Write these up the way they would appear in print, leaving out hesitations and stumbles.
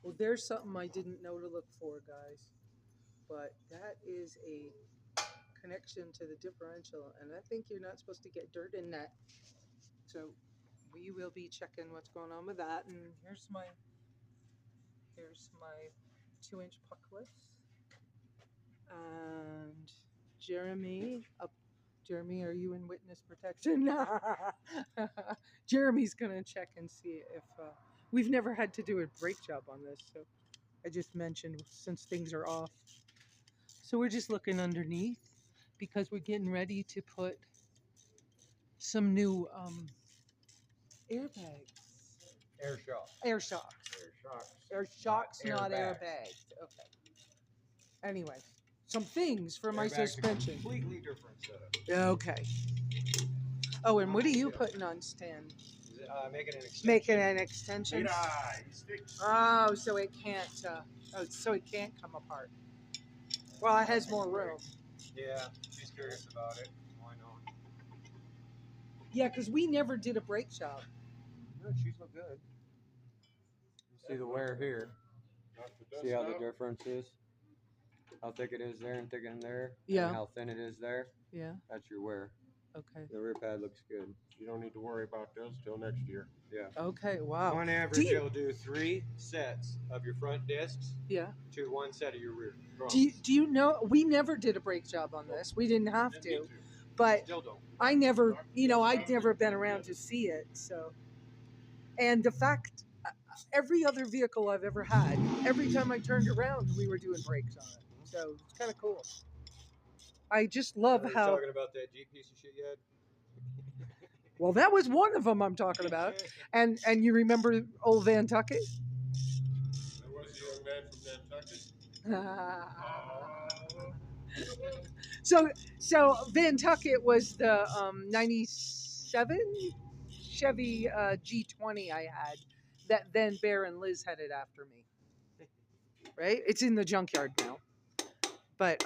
Well, there's something I didn't know to look for, guys. But that is a connection to the differential, and I think you're not supposed to get dirt in that. So we will be checking what's going on with that. And here's my 2-inch puckless. And Jeremy, up. Jeremy, are you in witness protection? Jeremy's gonna check and see if we've never had to do a brake job on this. So I just mentioned since things are off. So we're just looking underneath because we're getting ready to put some new airbags. Air shocks. Air shocks. Air shocks. Air shocks, not airbags. airbags. Okay. Anyway, some things for my Airbag's a suspension. completely different setup. Okay. Oh, and what are you putting on, Stan? Making an extension. Making an extension. He's fixing. Oh, so it can't. So it can't come apart. Well, it has more room. Yeah, she's curious about it. Why not? Yeah, because we never did a brake job. No, she's look good. You see the wear here. See how the difference is? How thick it is there and thick in there? Yeah. And how thin it is there? Yeah. That's your wear. Okay. The rear pad looks good. You don't need to worry about those till next year. Yeah. Okay. Wow. On average, you'll do 3 sets of your front discs. Yeah. To 1 set of your rear. Do you know we never did a brake job on this? We didn't have to, but Still don't. I never, I'd never been around to see it. So, and the fact, every other vehicle I've ever had, every time I turned around, we were doing brakes on it. So it's kind of cool. I just love how. Talking about that Jeep piece of shit you had. Well, that was one of them I'm talking about. And you remember old Van Tucket? There was a young man from Nantucket. So Van Tucket was the 97 Chevy G20 I had that then Bear and Liz headed after me. Right? It's in the junkyard now. But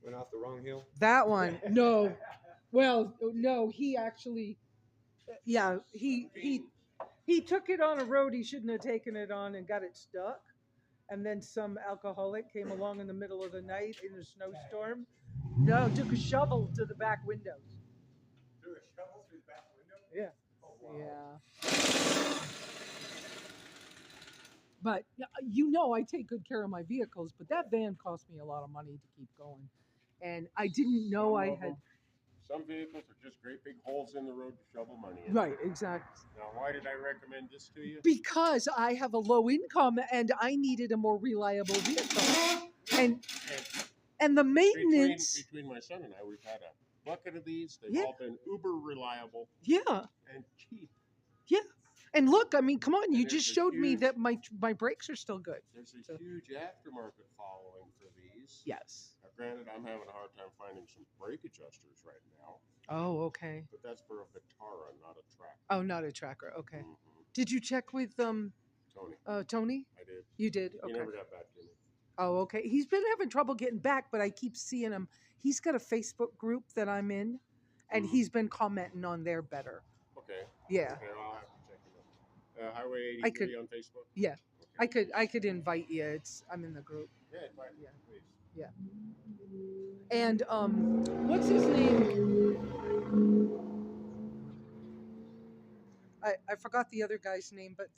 Went off the wrong hill. that one, no. Well, no, he actually, yeah, he took it on a road he shouldn't have taken it on and got it stuck. And then some alcoholic came along in the middle of the night in a snowstorm. No, took a shovel to the back windows. Threw a shovel through the back window? Yeah. Oh, wow. Yeah. But I take good care of my vehicles, but that van cost me a lot of money to keep going. And I didn't know I had. Some vehicles are just great big holes in the road to shovel money in. Right, exactly. Now, why did I recommend this to you? Because I have a low income and I needed a more reliable vehicle. And the maintenance. Between my son and I, we've had a bucket of these. They've all been uber reliable. Yeah. And cheap. Yeah. And look, I mean, come on, you just showed me that my brakes are still good. There's a huge aftermarket following for these. Yes. Now, granted, I'm having a hard time finding some brake adjusters right now. Oh, okay. But that's for a Vitara, not a Tracker. Oh, not a Tracker. Okay. Mm-hmm. Did you check with Tony? Tony? I did. You did? Okay. He never got back to me. Oh, okay. He's been having trouble getting back, but I keep seeing him. He's got a Facebook group that I'm in, and he's been commenting on there better. Okay. Yeah. Okay, I'll have to check it out. Highway 83 on Facebook? Yeah. Okay. I could invite you. I'm in the group. Yeah, invite me, please. Yeah. And what's his name? I forgot the other guy's name, but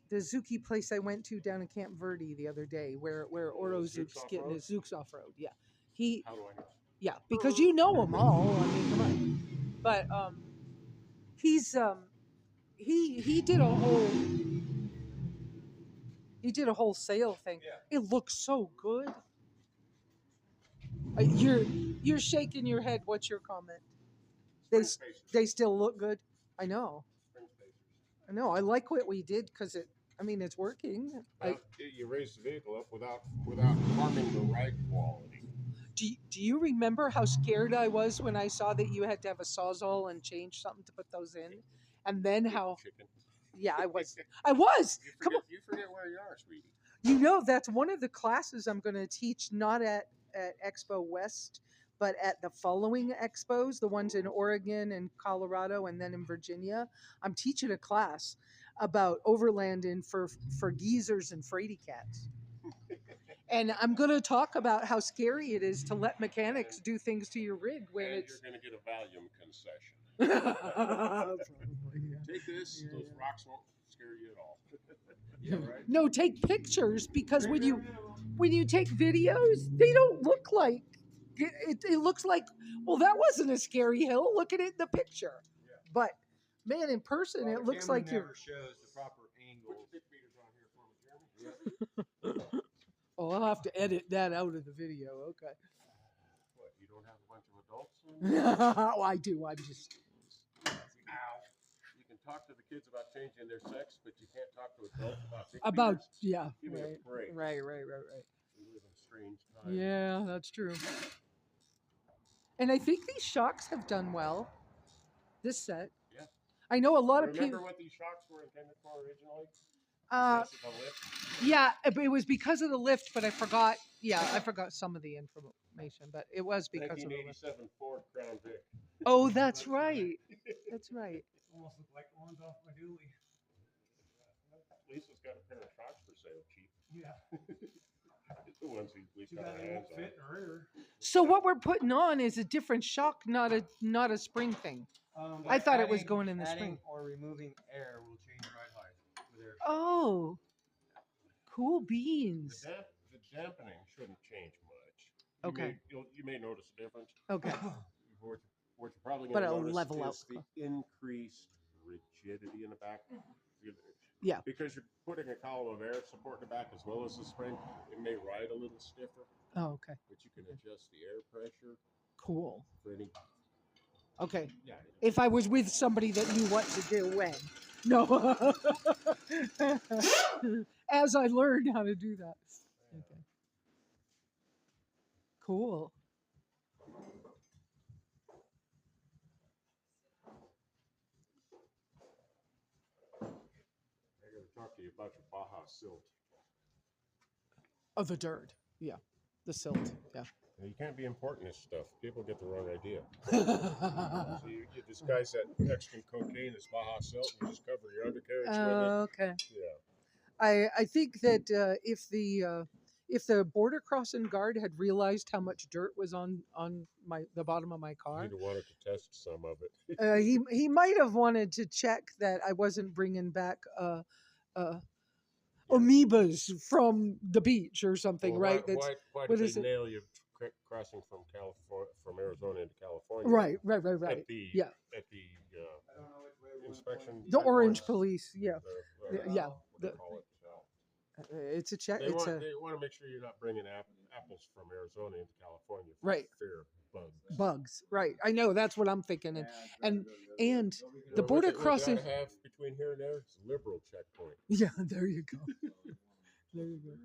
the Zuki place I went to down in Camp Verde the other day, where Oro Zook's getting his Zooks off road. Yeah. How do I know? Yeah, because you know them all. I mean, come on. But he's he did a whole sale thing. Yeah. It looks so good. You're shaking your head. What's your comment? They still look good. I know. Spring spacers. I know. I like what we did because it's working. You raise the vehicle up without harming the ride quality. Do you remember how scared I was when I saw that you had to have a Sawzall and change something to put those in? And then how... Chicken. Yeah, I was. Come on. You forget where you are, sweetie. You know, that's one of the classes I'm going to teach, not at Expo West, but at the following expos, the ones in Oregon and Colorado and then in Virginia. I'm teaching a class about overlanding for geezers and fraidy cats. And I'm going to talk about how scary it is to let mechanics do things to your rig when And it's. you're going to get a Valium concession. Probably, yeah. Take this; Yeah, those yeah. rocks won't scare you at all. Yeah, right. No, take pictures because when you take videos, they don't look like it looks like, well, that wasn't a scary hill. Look at it in the picture. Yeah. But man, in person, Well, it the looks camera like you're. never shows the proper Put angles. the big beaters on here for me, Jeremy. Yep. Oh, I'll have to edit that out of the video. Okay. What? You don't have a bunch of adults? Oh, I do. I'm just. Ow. You can talk to the kids about changing their sex, but you can't talk to adults about big About beaters. yeah, Give me a break. right. We live in strange times. Yeah, that's true. And I think these shocks have done well. This set. Yeah. I know a lot of Remember people. what these shocks were intended for originally? Uh, Because of the lift? yeah, it was because of the lift, but I forgot. Yeah, I forgot some of the information, but it was because of the lift. 1987 Ford Crown Vic. Oh, that's right. That's right. Almost look like the ones off my dually. Lisa's got a pair of shocks for sale, cheap. Yeah. The ones we Too got bad our they hands won't on. fit in her rear. So what we're putting on is a different shock, not a spring thing. I thought it was going in the spring. Adding or removing air will change ride height with air. Oh, cool beans. The dampening shouldn't change much. Okay. You may notice a difference. Okay. What you're probably But going to it'll notice level out. is the increased rigidity in the back. Yeah. Because you're putting a column of air support in the back as well as the spring, it may ride a little stiffer, Oh, okay. but you can adjust the air pressure Cool. for any. Okay. Yeah. If I was with somebody that knew what to do when. No. As I learned how to do that. Okay. Cool. I got to talk to you about your Baja silt. Oh, the dirt. Yeah. The silt. Yeah. Now, you can't be importing this stuff. People get the wrong idea. So you disguise that extra cocaine as Baja silt and you just cover your undercarriage with Okay. it. Yeah. I think that if the border crossing guard had realized how much dirt was on the bottom of my car, He'd have wanted to test some of it. he might have wanted to check that I wasn't bringing back amoebas from the beach or something, Well, right? Why what did is they it? nail you crossing from Arizona into California? Right. At the Yeah. At the inspection. The orange checkpoints. police. Yeah. Yeah. What do they call it? It's a check. They It's want to make sure you're not bringing apples from Arizona into California. For Right. Fear of bugs. bugs. Right. I know. That's what I'm thinking. And the What border what crossing. gotta have between here and there is a liberal checkpoint. Yeah. There you go. There you go.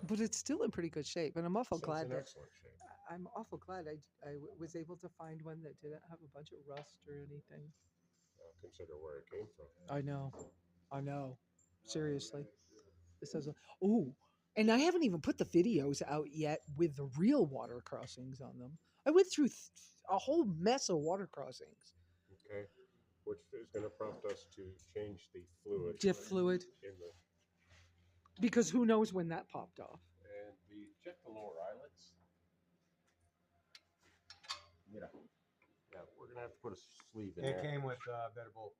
But it's still in pretty good shape, and I'm awful So glad it's in that excellent shape. I'm awful glad I was able to find one that didn't have a bunch of rust or anything. Consider where it came from. I know. Seriously, this has and I haven't even put the videos out yet with the real water crossings on them. I went through a whole mess of water crossings. Okay, which is going to prompt us to change the fluid. Diff fluid, In the because who knows when that popped off. and check the lower eyelets. Yeah, we're gonna have to put a sleeve in It there. came with better bolt.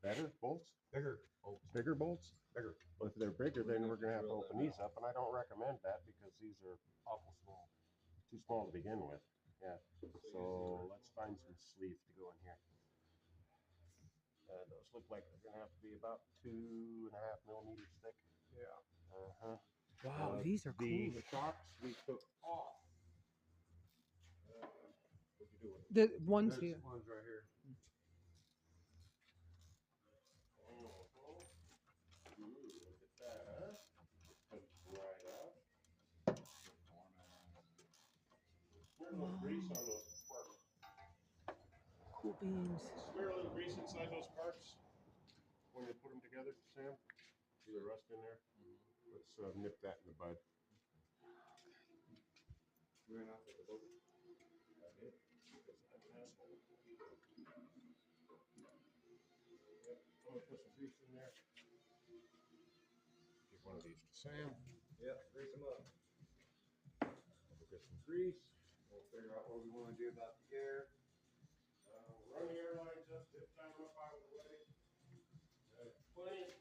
Better bolts, Bigger bolts. bigger bolts. Bigger. Well, if they're bigger, then we're gonna have to open these up, and I don't recommend that because these are awful small, too small to begin with. Yeah. So let's find some sleeve to go in here. Those look like they're gonna have to be about 2.5 millimeters thick. Yeah. Wow, these are cool. The shocks we took off. What'd you do with The ones There's here. ones right here. Look at that. Put it right up. Smear a little grease on those parts. Cool beans. Smear a little grease inside those parts when you put them together, Sam. See the rust in there? Let's nip that in the bud. I'm gonna put some grease in there. Give one of these to Sam. Yep, grease them up. We'll get some grease. We'll figure out what we want to do about the air. Run the airlines up, tip time up out of the way. Plenty.